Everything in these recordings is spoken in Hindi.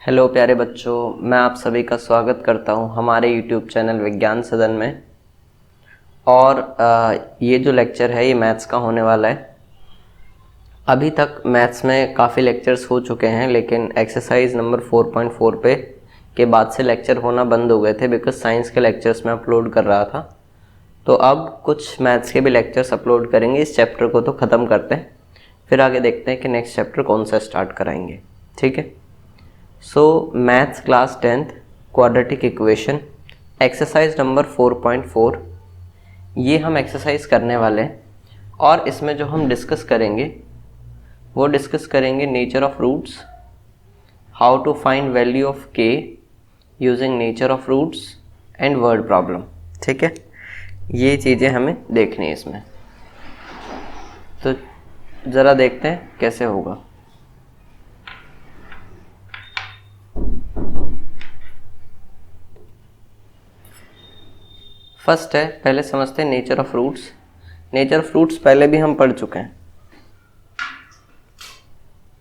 हेलो प्यारे बच्चों, मैं आप सभी का स्वागत करता हूं हमारे YouTube चैनल विज्ञान सदन में। और ये जो लेक्चर है ये मैथ्स का होने वाला है। अभी तक मैथ्स में काफ़ी लेक्चर्स हो चुके हैं, लेकिन एक्सरसाइज नंबर 4.4 पे के बाद से लेक्चर होना बंद हो गए थे बिकॉज साइंस के लेक्चर्स में अपलोड कर रहा था। तो अब कुछ मैथ्स के भी लेक्चर्स अपलोड करेंगे। इस चैप्टर को तो ख़त्म करते हैं, फिर आगे देखते हैं कि नेक्स्ट चैप्टर कौन सा स्टार्ट कराएंगे। ठीक है। सो maths class 10th quadratic equation exercise number 4.4 ये हम एक्सरसाइज करने वाले हैं। और इसमें जो हम डिस्कस करेंगे वो डिस्कस करेंगे nature of roots, how to find value of k using nature of roots and word problem. ठीक है, ये चीज़ें हमें देखनी है इसमें। तो ज़रा देखते हैं कैसे होगा। फर्स्ट है, पहले समझते हैं nature of roots. Nature of roots पहले भी हम पढ़ चुके हैं।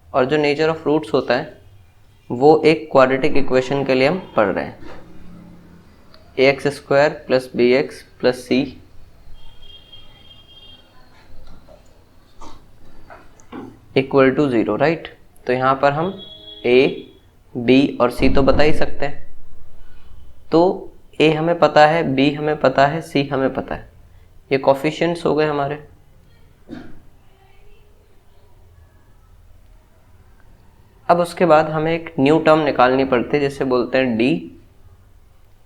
और जो नेचर ऑफ रूट्स होता है वो एक क्वाड्रेटिक इक्वेशन के लिए हम पढ़ रहे हैं। ax² + bx + c = 0, right. तो यहाँ पर हम a, b और c तो बता ही सकते हैं। तो a हमें पता है, b हमें पता है, c हमें पता है। ये कोफिशिएंट्स हो गए हमारे। अब उसके बाद हमें एक न्यू टर्म निकालनी पड़ती है जिसे बोलते हैं d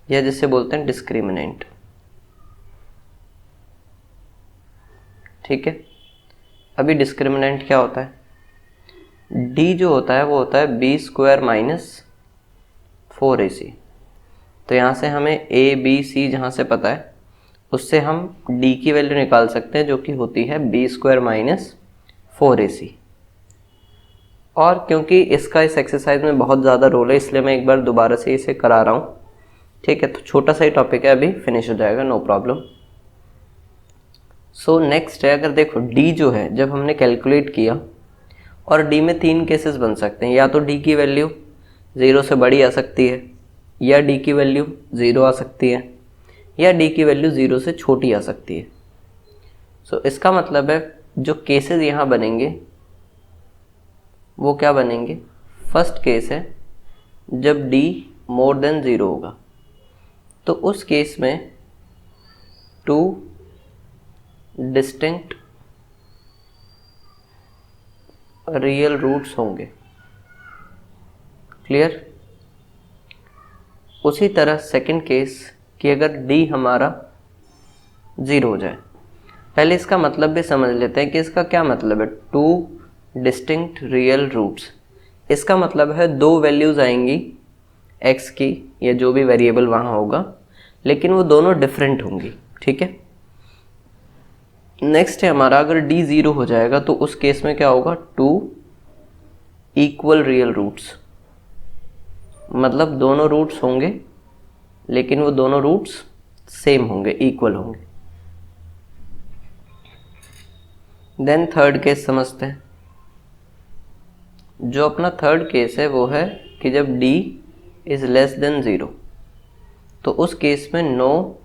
या जिसे बोलते हैं डिस्क्रिमिनेंट। ठीक है। अभी डिस्क्रिमिनेंट क्या होता है? d जो होता है वो होता है b² - 4ac। तो यहाँ से हमें a, b, c जहाँ से पता है उससे हम d की वैल्यू निकाल सकते हैं, जो कि होती है b² - 4ac। और क्योंकि इसका इस एक्सरसाइज में बहुत ज़्यादा रोल है, इसलिए मैं एक बार दोबारा से इसे करा रहा हूँ। ठीक है, तो छोटा सा ही टॉपिक है, अभी फिनिश हो जाएगा, नो प्रॉब्लम। सो नेक्स्ट है, अगर देखो d जो है जब हमने कैलकुलेट किया, और d में 3 केसेस बन सकते हैं। या तो d की वैल्यू 0 से बड़ी आ सकती है, या d की वैल्यू 0 आ सकती है, या d की वैल्यू 0 से छोटी आ सकती है। सो इसका मतलब है जो केसेस यहाँ बनेंगे वो क्या बनेंगे? फर्स्ट केस है जब d > 0 होगा, तो उस केस में 2 डिस्टिंक्ट रियल रूट्स होंगे। क्लियर? उसी तरह सेकंड केस कि अगर d हमारा 0 हो जाए। पहले इसका मतलब भी समझ लेते हैं कि इसका क्या मतलब है। 2 डिस्टिंक्ट रियल रूट्स, इसका मतलब है 2 वैल्यूज़ आएंगी x की या जो भी वेरिएबल वहाँ होगा, लेकिन वो दोनों डिफरेंट होंगी। ठीक है। नेक्स्ट है हमारा, अगर d 0 हो जाएगा तो उस केस में क्या होगा? 2 इक्वल रियल रूट्स, मतलब दोनों रूट्स होंगे लेकिन वो दोनों रूट्स सेम होंगे, इक्वल होंगे। देन थर्ड केस समझते हैं। जो अपना थर्ड केस है वो है कि जब d << 0, तो उस केस में नो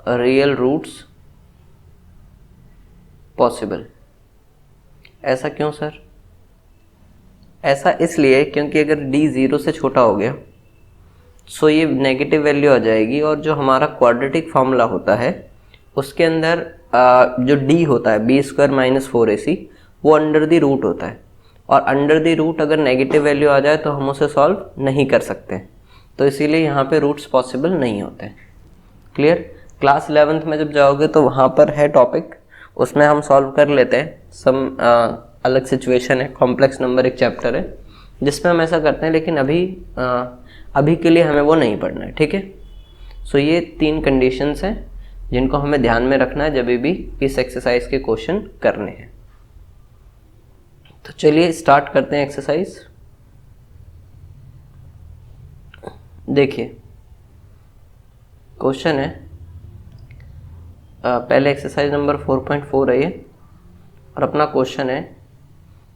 रियल रूट्स पॉसिबल। ऐसा क्यों सर? ऐसा इसलिए क्योंकि अगर d 0 से छोटा हो गया सो ये नेगेटिव वैल्यू आ जाएगी, और जो हमारा क्वाड्रेटिक फार्मूला होता है उसके अंदर जो d होता है b² - 4ac वो अंडर द रूट होता है, और अंडर द रूट अगर नेगेटिव वैल्यू आ जाए तो हम उसे सॉल्व नहीं कर सकते। तो इसीलिए यहाँ पे रूट्स पॉसिबल नहीं होते। क्लियर? क्लास 11th में जब जाओगे तो वहाँ पर है टॉपिक, उसमें हम सॉल्व कर लेते हैं। सम अलग सिचुएशन है, कॉम्प्लेक्स नंबर एक चैप्टर है जिसमें हम ऐसा करते हैं, लेकिन अभी के लिए हमें वो नहीं पढ़ना है। ठीक है। सो ये 3 कंडीशंस हैं जिनको हमें ध्यान में रखना है जब भी इस एक्सरसाइज के क्वेश्चन करने हैं। तो चलिए स्टार्ट करते हैं एक्सरसाइज। देखिए क्वेश्चन है, पहले एक्सरसाइज नंबर 4.4 है ये, और अपना क्वेश्चन है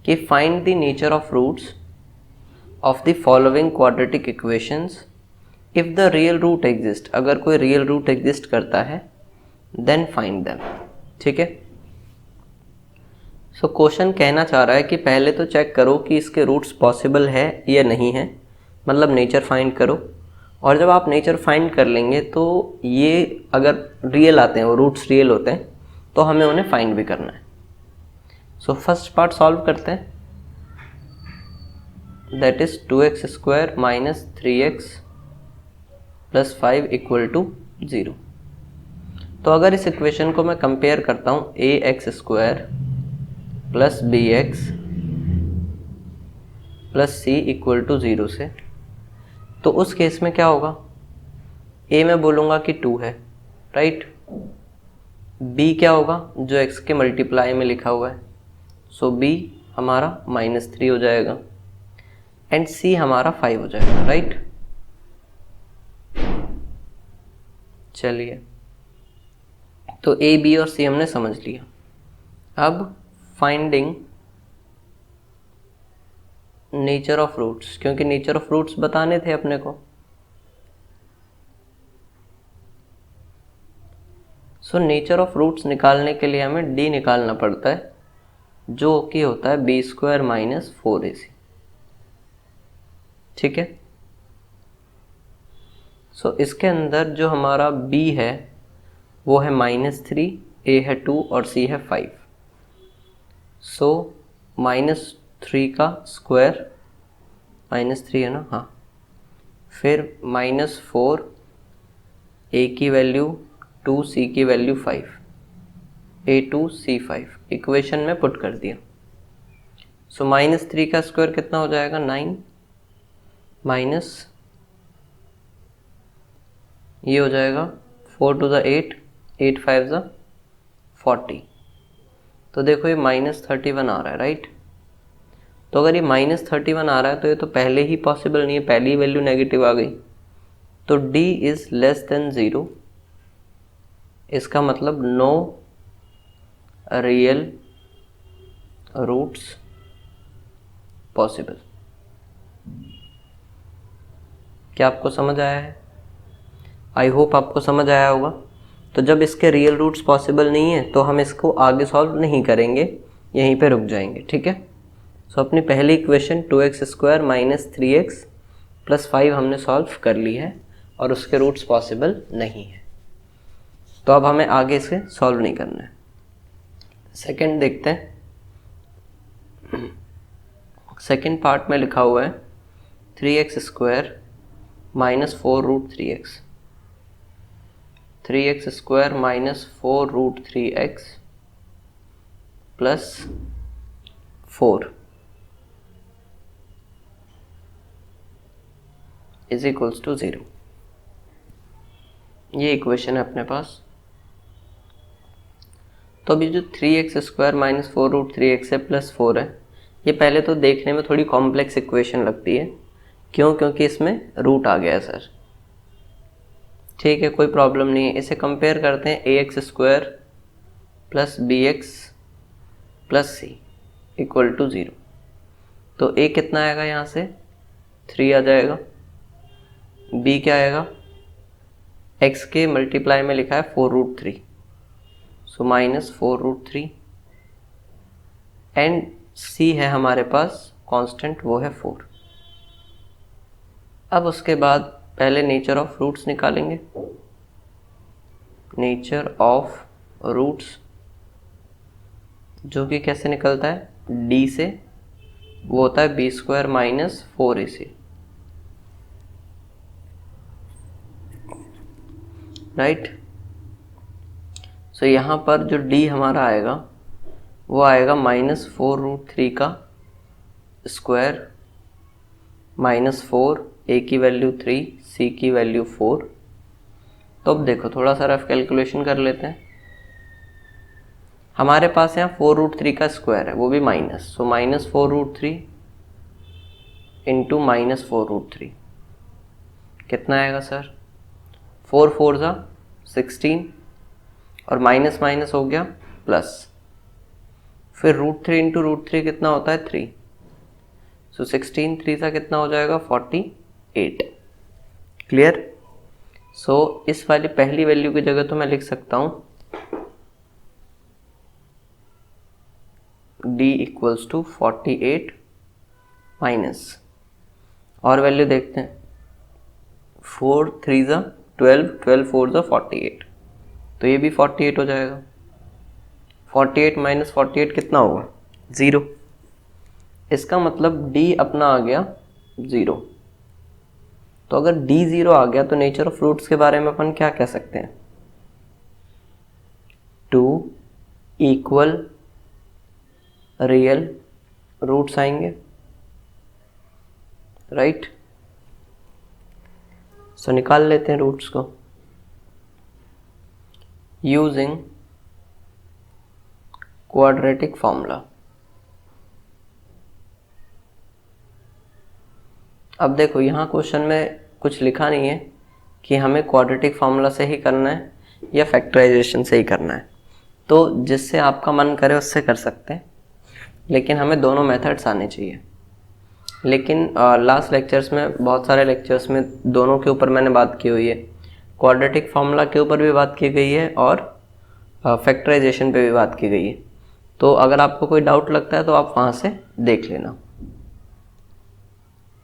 कि find the nature of roots of the following quadratic equations if the real root exist, अगर कोई रियल रूट एग्जिस्ट करता है देन फाइंड देम। ठीक है, सो क्वेश्चन कहना चाह रहा है कि पहले तो चेक करो कि इसके रूट्स पॉसिबल है या नहीं है, मतलब नेचर फाइंड करो, और जब आप नेचर फाइंड कर लेंगे तो ये अगर रियल आते हैं, वो रूट्स रियल होते हैं, तो हमें उन्हें फाइंड भी करना है। सो फर्स्ट पार्ट सॉल्व करते हैं, that is 2x square minus 3x plus 5 equal to 0। तो अगर इस इक्वेशन को मैं कंपेयर करता हूँ ax square plus bx plus c equal to 0 से, तो उस केस में क्या होगा, a मैं बोलूँगा कि 2 है, राइट, b क्या होगा जो x के मल्टीप्लाई में लिखा हुआ है, सो b हमारा -3 हो जाएगा एंड c हमारा 5 हो जाएगा, राइट। चलिए, तो a b और c हमने समझ लिया। अब फाइंडिंग नेचर ऑफ रूट्स, क्योंकि नेचर ऑफ रूट्स बताने थे अपने को। सो नेचर ऑफ रूट्स निकालने के लिए हमें d निकालना पड़ता है, जो कि होता है b स्क्वायर माइनस 4ac। ठीक है, सो इसके अंदर जो हमारा b है वो है -3, a है 2 और c है 5। सो -3 का स्क्वायर, -3 है ना, हाँ, फिर -4, a की वैल्यू 2, c की वैल्यू 5, a2 c5 इक्वेशन में पुट कर दिया। सो -3 का स्क्वायर कितना हो जाएगा, 9, माइनस ये हो जाएगा 4 to the 8, 8 5 the 40। तो देखो ये -31 आ रहा है, राइट। तो अगर ये -31 आ रहा है तो ये तो पहले ही पॉसिबल नहीं है, पहली वैल्यू नेगेटिव आ गई, तो d इज लेस देन 0, इसका मतलब नो रियल रूट्स पॉसिबल। क्या आपको समझ आया है? आई होप आपको समझ आया होगा। तो जब इसके रियल रूट्स पॉसिबल नहीं है तो हम इसको आगे सॉल्व नहीं करेंगे, यहीं पे रुक जाएंगे। ठीक है, सो अपनी पहली equation 2x square minus 3x plus 5 हमने सॉल्व कर ली है और उसके रूट्स पॉसिबल नहीं है, तो अब हमें आगे इसे सॉल्व नहीं करना है। सेकंड देखते हैं, सेकंड पार्ट में लिखा हुआ है 3x square minus 4 root 3x, 3x square minus 4 root 3x plus 4 is equals to 0। ये इक्वेशन है अपने पास। तो अभी जो 3x square minus 4 root 3x है प्लस 4 है, ये पहले तो देखने में थोड़ी कॉम्प्लेक्स इक्वेशन लगती है। क्यों? क्योंकि इसमें रूट आ गया है सर। ठीक है, कोई प्रॉब्लम नहीं है। इसे कंपेयर करते हैं ax square plus bx plus c equal to 0। तो a कितना आएगा, यहाँ से 3 आ जाएगा, b क्या आएगा, x के मल्टीप्लाई में लिखा है 4 root 3, so minus 4 root 3 and c है हमारे पास कांस्टेंट, वो है 4। अब उसके बाद पहले नेचर ऑफ रूट्स निकालेंगे। नेचर ऑफ रूट्स जो कि कैसे निकलता है, d से, वो होता है b square minus 4ac, right. So यहाँ पर जो d हमारा आएगा वो आएगा -4 रूट 3 का स्क्वायर माइनस 4, a की वैल्यू 3, c की वैल्यू 4। तो अब देखो थोड़ा सा रफ कैलकुलेशन कर लेते हैं। हमारे पास यहाँ 4 रूट 3 का स्क्वायर है, वो भी minus, so minus 4 root 3 into minus 4 root 3 कितना आएगा सर, 4 4 जा 16 और माइनस माइनस हो गया प्लस, फिर रूट 3 इंटू रूट 3 कितना होता है 3, सो 16 3 सा कितना हो जाएगा 48। क्लियर। सो इस वाली पहली वैल्यू की जगह तो मैं लिख सकता हूँ d इक्वल्स टू 48 माइनस, और वैल्यू देखते हैं, 4 3 ज़ा 12, 12 4 ज़ा 48, तो ये भी 48 हो जाएगा। 48 माइनस 48 कितना होगा 0। इसका मतलब d अपना आ गया 0। तो अगर d 0 आ गया तो नेचर ऑफ रूट्स के बारे में अपन क्या कह सकते हैं, 2 इक्वल रियल रूट्स आएंगे, राइट। सो निकाल लेते हैं रूट्स को यूजिंग क्वाड्रेटिक फॉर्मूला। अब देखो यहाँ क्वेश्चन में कुछ लिखा नहीं है कि हमें क्वाड्रेटिक फॉर्मूला से ही करना है या फैक्टराइजेशन से ही करना है, तो जिससे आपका मन करे उससे कर सकते हैं, लेकिन हमें दोनों मेथड्स आने चाहिए। लेकिन लास्ट लेक्चर्स में, बहुत सारे लेक्चर्स में दोनों के ऊपर मैंने बात की हुई है, क्वाड्रेटिक फार्मूला के ऊपर भी बात की गई है और फैक्टराइजेशन पे भी बात की गई है। तो अगर आपको कोई डाउट लगता है तो आप वहाँ से देख लेना।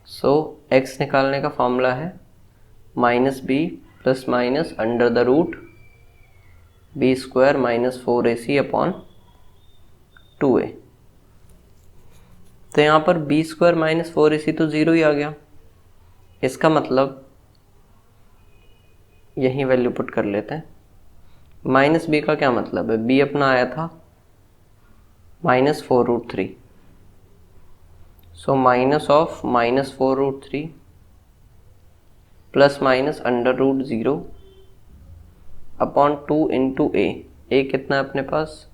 सो x निकालने का फॉर्मूला है minus B plus minus under the root B square minus 4ac upon 2a। तो यहाँ पर बी स्क्वायर माइनस 4ac तो 0 ही आ गया। इसका मतलब यही वैल्यू पुट कर लेते हैं। माइनस बी का क्या मतलब है, बी अपना आया था -4√3, so minus of -4√3 plus minus under root 0 upon 2 into a कितना है अपने पास,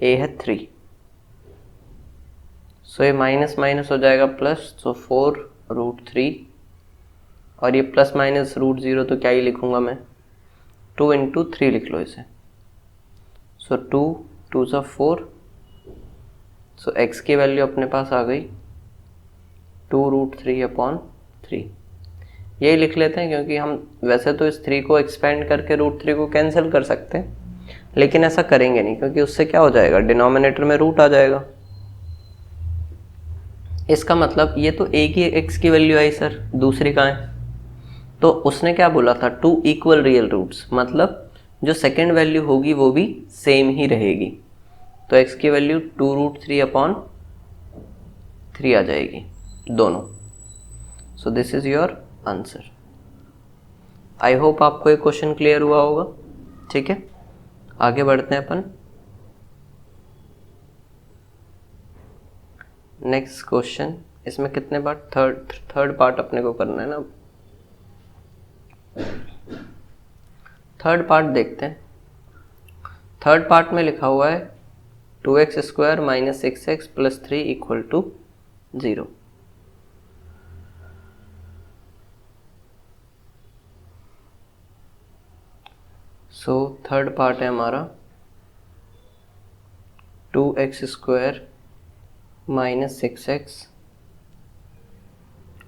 ए है 3, सो ये माइनस माइनस हो जाएगा प्लस, सो 4√3, और ये प्लस माइनस √0 तो क्या ही लिखूंगा मैं, 2 इंटू 3 लिख लो इसे, सो 2 2 सा 4, सो x की वैल्यू अपने पास आ गई 2√3 अपॉन 3। यही लिख लेते हैं क्योंकि हम वैसे तो इस 3 को एक्सपेंड करके √3 को कैंसिल कर सकते हैं, लेकिन ऐसा करेंगे नहीं क्योंकि उससे क्या हो जाएगा, डिनोमिनेटर में रूट आ जाएगा। इसका मतलब ये तो एक ही x की वैल्यू आई सर, दूसरी कहाँ है, तो उसने क्या बोला था 2 इक्वल रियल रूट्स, मतलब जो सेकेंड वैल्यू होगी वो भी सेम ही रहेगी। तो x की वैल्यू 2√3 अपॉन 3 आ जाएगी दोनों। So this is your answer. I hope आपको ये क्वेश्चन क्लियर हुआ होगा। ठीक है, आगे बढ़ते हैं अपन। नेक्स्ट क्वेश्चन, इसमें कितने पार्ट, थर्ड पार्ट अपने को करना है ना। थर्ड पार्ट देखते हैं। थर्ड पार्ट में लिखा हुआ है 2x² minus 6x plus 3 equal to 0। So third part है हमारा 2x² माइनस 6x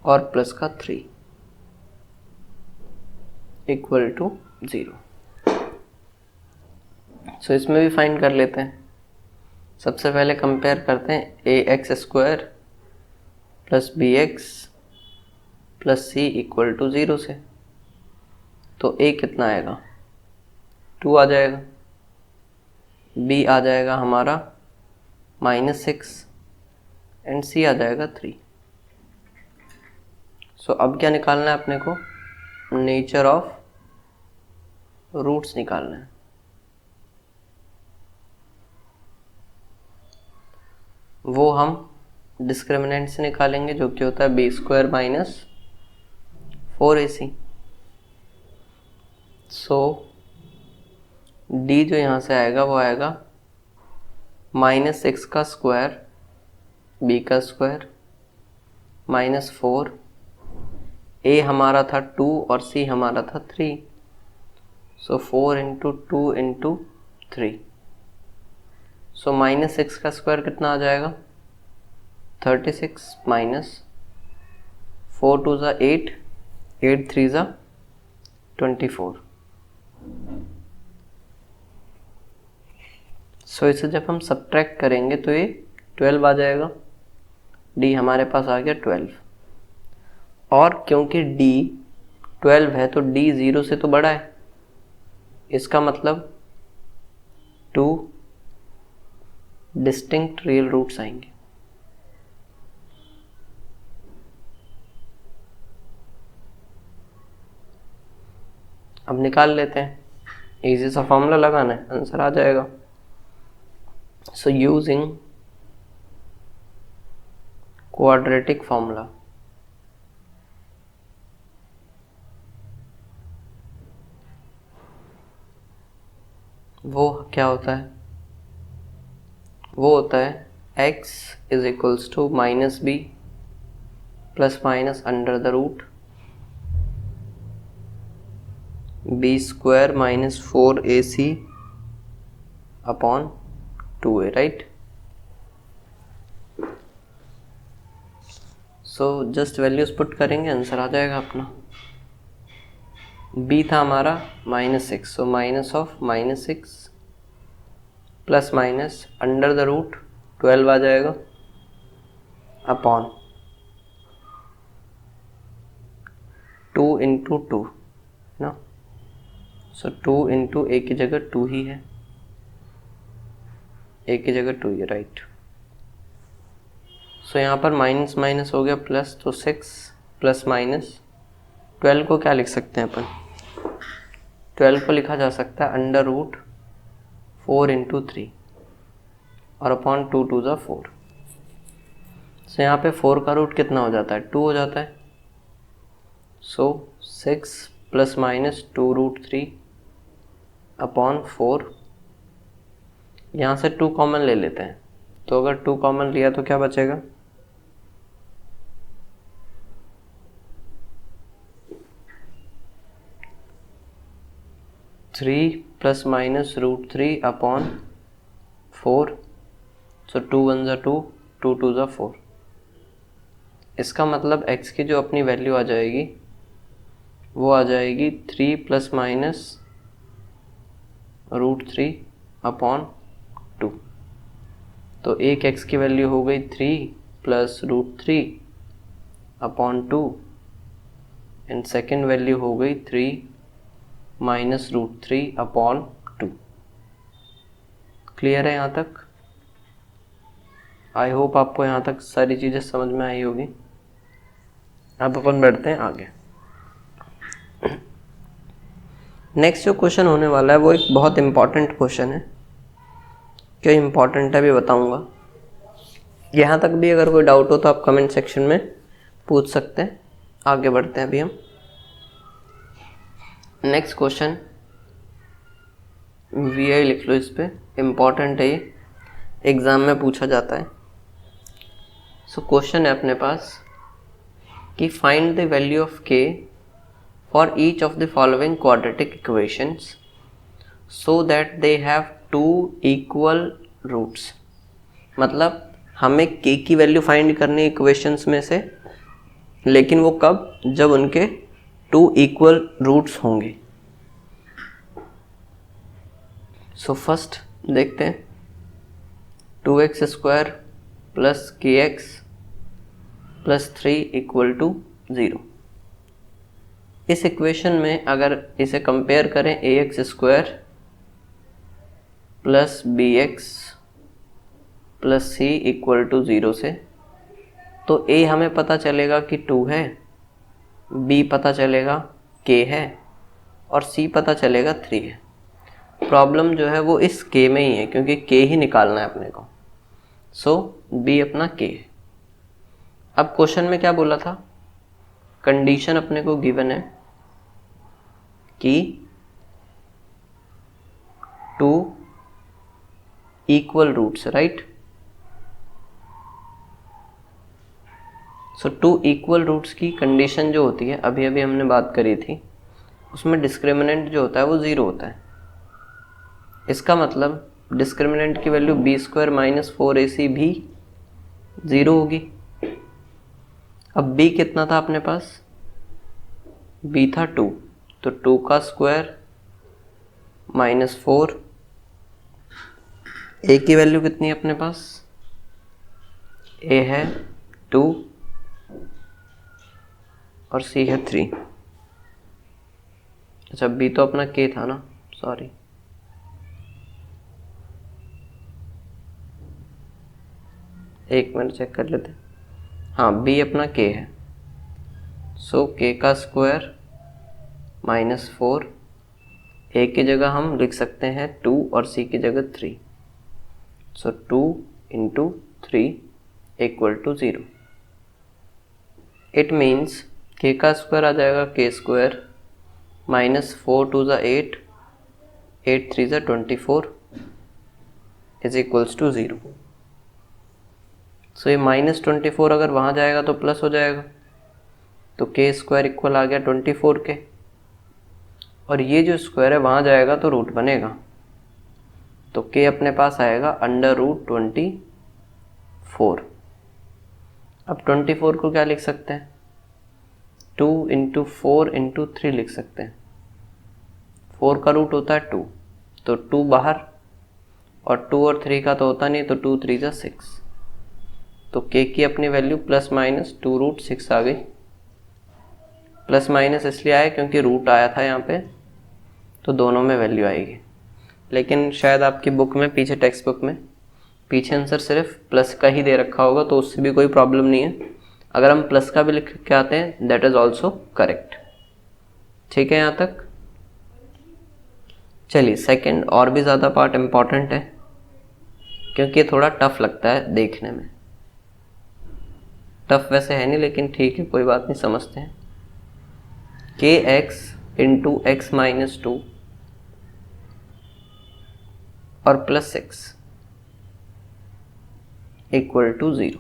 और प्लस का 3 इक्वल टू 0। सो इसमें भी फाइंड कर लेते हैं। सबसे पहले कंपेयर करते हैं ax² plus bx plus c equal to 0 से। तो a कितना आएगा, 2 आ जाएगा, b आ जाएगा हमारा -6 एंड c आ जाएगा 3। सो अब क्या निकालना है अपने को, नेचर ऑफ रूट्स निकालना है। वो हम डिस्क्रिमिनेंट से निकालेंगे जो कि होता है b² माइनस 4ac। सो d जो यहाँ से आएगा वो आएगा -6 का स्क्वायर b का स्क्वायर -4, a हमारा था 2 और c हमारा था 3, सो 4 इंटू 2 इंटू 3। सो -6 का स्क्वायर कितना आ जाएगा 36 माइनस 4 2 ज़ा 8, 8 3 ज़ा 24। सो इसे जब हम सब्ट्रैक्ट करेंगे तो ये 12 आ जाएगा। डी हमारे पास आ गया 12, और क्योंकि डी 12 है तो डी 0 से तो बड़ा है, इसका मतलब 2 डिस्टिंक्ट रियल रूट्स आएंगे। अब निकाल लेते हैं, इजी सा फॉर्मूला लगाना है, आंसर आ जाएगा। सो यूजिंग क्वाड्रेटिक फॉर्मूला, वो क्या होता है? वो होता है x is equals to minus B plus minus under the root B square minus 4ac upon 2a, right. So just values put करेंगे, आंसर आ जाएगा अपना। b था हमारा -6, सो minus of -6 plus minus under the root 12 आ जाएगा अपॉन 2 इंटू 2 ना। सो 2 इंटू ए की जगह 2 ही है, ए की जगह 2 ही, राइट। सो यहाँ पर माइनस माइनस हो गया प्लस, तो 6 प्लस माइनस 12 को क्या लिख सकते हैं अपन? 12 को लिखा जा सकता है अंडर रूट 4 इंटू 3 और अपॉन 2 2 ज़ा 4। सो यहाँ पे 4 का रूट कितना हो जाता है? 2 हो जाता है। सो 6 प्लस माइनस 2 रूट 3 अपॉन 4, यहाँ से 2 कॉमन ले लेते हैं, तो अगर 2 कॉमन लिया तो क्या बचेगा? Three plus minus root 3 upon 4, so 2 1 ज़ा 2, 2 2 ज़ा 4। इसका मतलब x की जो अपनी वैल्यू आ जाएगी वो आ जाएगी 3 प्लस माइनस रूट 3 अपॉन 2। तो एक x की वैल्यू हो गई 3 plus root 3 upon 2 and second value हो गई 3 माइनस रूट 3 अपॉन 2। क्लियर है यहाँ तक? आई होप आपको यहाँ तक सारी चीज़ें समझ में आई होगी। अब अपन बढ़ते हैं आगे। नेक्स्ट जो क्वेश्चन होने वाला है वो एक बहुत इम्पॉर्टेंट क्वेश्चन है। क्यों इम्पॉर्टेंट है भी बताऊंगा। यहाँ तक भी अगर कोई डाउट हो तो आप कमेंट सेक्शन में पूछ सकते हैं। आगे बढ़ते हैं अभी हम। नेक्स्ट क्वेश्चन VI लिख लो, इस पे इम्पॉर्टेंट है ये, एग्ज़ाम में पूछा जाता है। सो क्वेश्चन है अपने पास कि find the value of k for each of the following quadratic equations so that they have 2 equal roots. मतलब हमें k की वैल्यू फाइंड करनी है इक्वेशंस में से, लेकिन वो कब? जब उनके 2 इक्वल रूट्स होंगे। सो फर्स्ट देखते हैं 2x square plus kx plus 3 equal to 0। इस इक्वेशन में अगर इसे कंपेयर करें ax square plus bx plus c equal to 0 से, तो a हमें पता चलेगा कि 2 है, b पता चलेगा k है और c पता चलेगा 3 है। प्रॉब्लम जो है वो इस k में ही है क्योंकि k ही निकालना है अपने को। सो b अपना k है। अब क्वेश्चन में क्या बोला था? कंडीशन अपने को गिवन है कि 2 इक्वल रूट्स, राइट। सो 2 इक्वल रूट्स की कंडीशन जो होती है, अभी अभी हमने बात करी थी, उसमें डिस्क्रिमिनेंट जो होता है वो 0 होता है। इसका मतलब डिस्क्रिमिनेंट की वैल्यू b² माइनस 4ac भी 0 होगी। अब b कितना था अपने पास, b था 2, तो 2 का स्क्वायर -4, a की वैल्यू कितनी है अपने पास, a है 2 और c है 3। अच्छा b तो अपना k था ना, सॉरी, एक मिनट चेक कर लेते हैं। हाँ b अपना k है, सो k का स्क्वायर -4, a की जगह हम लिख सकते हैं 2 और c की जगह 3, सो 2 × 3 = 0। इट मीन्स k का स्क्वायर आ जाएगा k स्क्वायर -4 2 ज़ा 8, 8 3 ज़ा 24 = 0। सो ये -24 अगर वहाँ जाएगा तो प्लस हो जाएगा, तो k स्क्वायर इक्वल आ गया 24 के, और ये जो स्क्वायर है वहाँ जाएगा तो रूट बनेगा, तो k अपने पास आएगा √24। अब 24 को क्या लिख सकते हैं, 2 × 4 × 3 लिख सकते हैं। 4 का रूट होता है 2, तो 2 बाहर, और 2 और 3 का तो होता नहीं, तो 2 3 ज़ा 6, तो k की अपनी वैल्यू ±2√6 आ गई। प्लस माइनस इसलिए आया क्योंकि रूट आया था यहाँ पे, तो दोनों में वैल्यू आएगी। लेकिन शायद आपकी बुक में, पीछे टेक्स्ट बुक में पीछे आंसर सिर्फ प्लस का ही दे रखा होगा, तो उससे भी कोई प्रॉब्लम नहीं है। अगर हम प्लस का भी लिख के आते हैं दैट इज़ ऑल्सो करेक्ट। ठीक है यहाँ तक। चलिए सेकंड और भी ज़्यादा पार्ट इम्पॉर्टेंट है, क्योंकि ये थोड़ा टफ लगता है देखने में। टफ वैसे है नहीं, लेकिन ठीक है कोई बात नहीं, समझते हैं। kx × x - 2 और +6 = 0।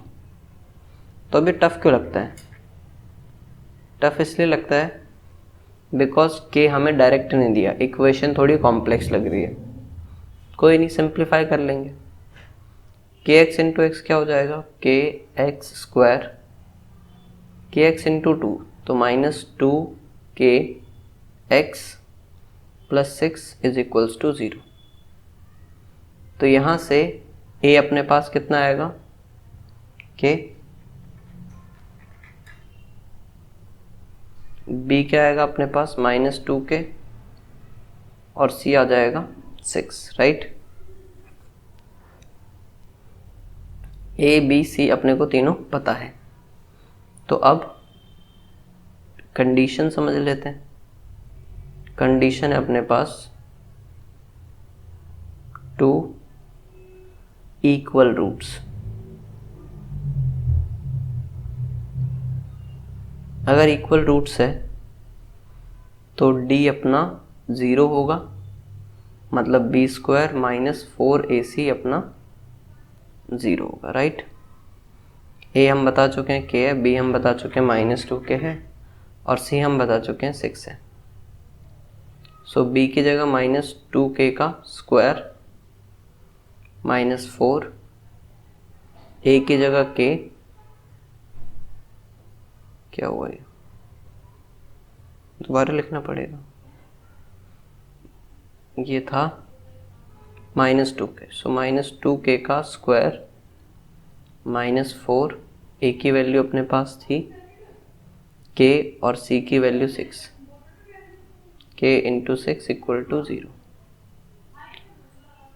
तो अभी टफ क्यों लगता है? टफ इसलिए लगता है बिकॉज k हमें डायरेक्ट नहीं दिया, इक्वेशन थोड़ी कॉम्प्लेक्स लग रही है। कोई नहीं, सिंप्लीफाई कर लेंगे। kx × x क्या हो जाएगा, kx², kx × 2 तो -2kx + 6 = 0। तो यहाँ से a अपने पास कितना आएगा, k, b क्या आएगा अपने पास -2k, और c आ जाएगा 6, राइट। a b c अपने को तीनों पता है। तो अब कंडीशन समझ लेते हैं। कंडीशन है अपने पास 2 इक्वल रूट्स। अगर इक्वल रूट्स है तो d अपना 0 होगा, मतलब b² - 4ac अपना 0 होगा, राइट। a हम बता चुके हैं k है, b हम बता चुके हैं -2k है, और c हम बता चुके हैं 6 है। सो b की जगह -2k का स्क्वायर -4, a की जगह k, क्या हुआ ये, दोबारा लिखना पड़ेगा, ये था -2k, सो -2k का स्क्वायर -4, a की वैल्यू अपने पास थी k और c की वैल्यू 6, k × 6 = 0।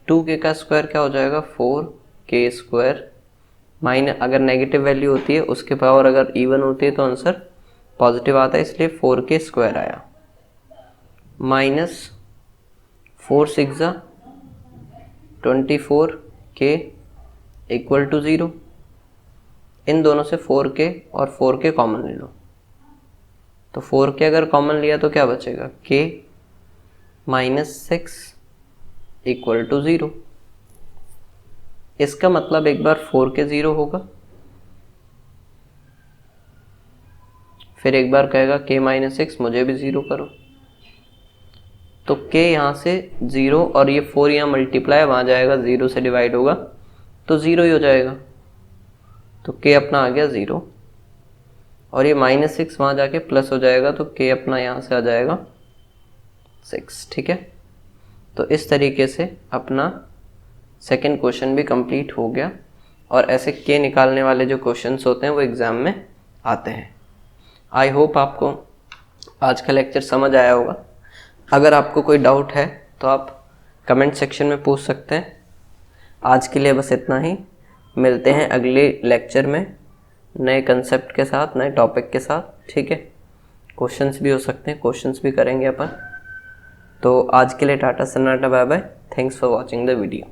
2k का स्क्वायर क्या हो जाएगा, 4k², अगर नेगेटिव वैल्यू होती है उसके पावर अगर इवन होती है तो आंसर पॉजिटिव आता है, इसलिए 4k² आया, -4 6 ज़ा 24k = 0। इन दोनों से 4k और 4k कॉमन ले लो, तो 4k अगर कॉमन लिया तो क्या बचेगा, k -6 = 0। इसका मतलब एक बार 4k 0 होगा, फिर एक बार कहेगा k - 6 मुझे भी 0 करो, तो k यहाँ से 0 और ये 4 यहाँ मल्टीप्लाई वहाँ जाएगा, 0 से डिवाइड होगा तो 0 ही हो जाएगा, तो k अपना आ गया 0। और ये -6 वहाँ जाके प्लस हो जाएगा, तो k अपना यहाँ से आ जाएगा 6। ठीक है, तो इस तरीके से अपना सेकंड क्वेश्चन भी कंप्लीट हो गया। और ऐसे k निकालने वाले जो क्वेश्चंस होते हैं वो एग्ज़ाम में आते हैं। आई होप आपको आज का लेक्चर समझ आया होगा। अगर आपको कोई डाउट है तो आप कमेंट सेक्शन में पूछ सकते हैं। आज के लिए बस इतना ही, मिलते हैं अगले लेक्चर में नए कंसेप्ट के साथ, नए टॉपिक के साथ। ठीक है, क्वेश्चंस भी हो सकते हैं, क्वेश्चंस भी करेंगे अपन। तो आज के लिए टाटा सन्नाटा, bye bye, thanks for watching the video.